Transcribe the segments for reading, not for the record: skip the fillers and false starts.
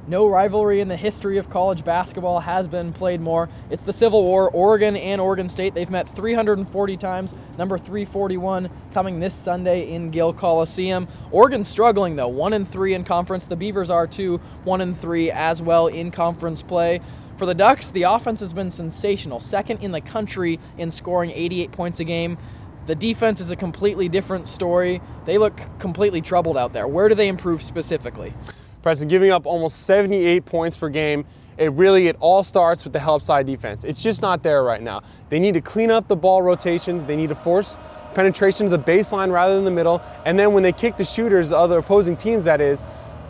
No rivalry in the history of college basketball has been played more. It's the Civil War. Oregon and Oregon State, they've met 340 times. Number 341 coming this Sunday in Gill Coliseum. Oregon's struggling though, 1-3 in conference. The Beavers are too, 1-3 as well in conference play. For the Ducks, the offense has been sensational. Second in the country in scoring 88 points a game. The defense is a completely different story. They look completely troubled out there. Where do they improve specifically? Preston, giving up almost 78 points per game, it all starts with the help side defense. It's just not there right now. They need to clean up the ball rotations. They need to force penetration to the baseline rather than the middle. And then when they kick the shooters, the other opposing teams that is,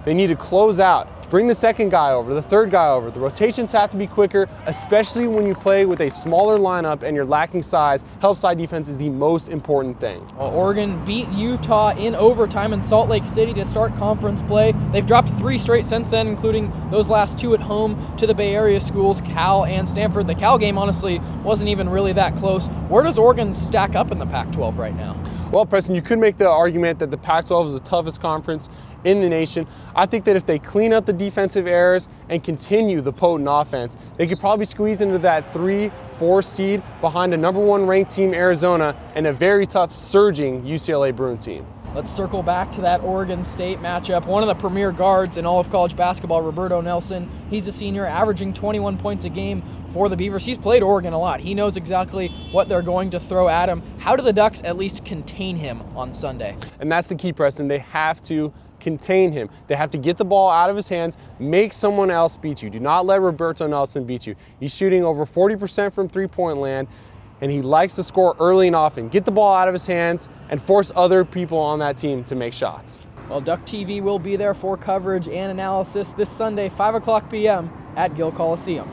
they need to close out. Bring the second guy over, the third guy over. The rotations have to be quicker, especially when you play with a smaller lineup and you're lacking size. Help side defense is the most important thing. Well, Oregon beat Utah in overtime in Salt Lake City to start conference play. They've dropped 3 straight since then, including those last 2 at home to the Bay Area schools, Cal and Stanford. The Cal game, honestly, wasn't even really that close. Where does Oregon stack up in the Pac-12 right now? Well, Preston, you could make the argument that the Pac-12 is the toughest conference in the nation. I think that if they clean up the defensive errors and continue the potent offense, they could probably squeeze into that 3-4 seed behind a number 1 ranked team, Arizona, and a very tough surging UCLA Bruin team. Let's circle back to that Oregon State matchup. One of the premier guards in all of college basketball, Roberto Nelson, he's a senior, averaging 21 points a game for the Beavers. He's played Oregon a lot. He knows exactly what they're going to throw at him. How do the Ducks at least contain him on Sunday? And that's the key, Preston. They have to contain him. They have to get the ball out of his hands, make someone else beat you. Do not let Roberto Nelson beat you. He's shooting over 40% from three-point land, and he likes to score early and often. Get the ball out of his hands and force other people on that team to make shots. Well, Duck TV will be there for coverage and analysis this Sunday, 5 o'clock p.m. at Gill Coliseum.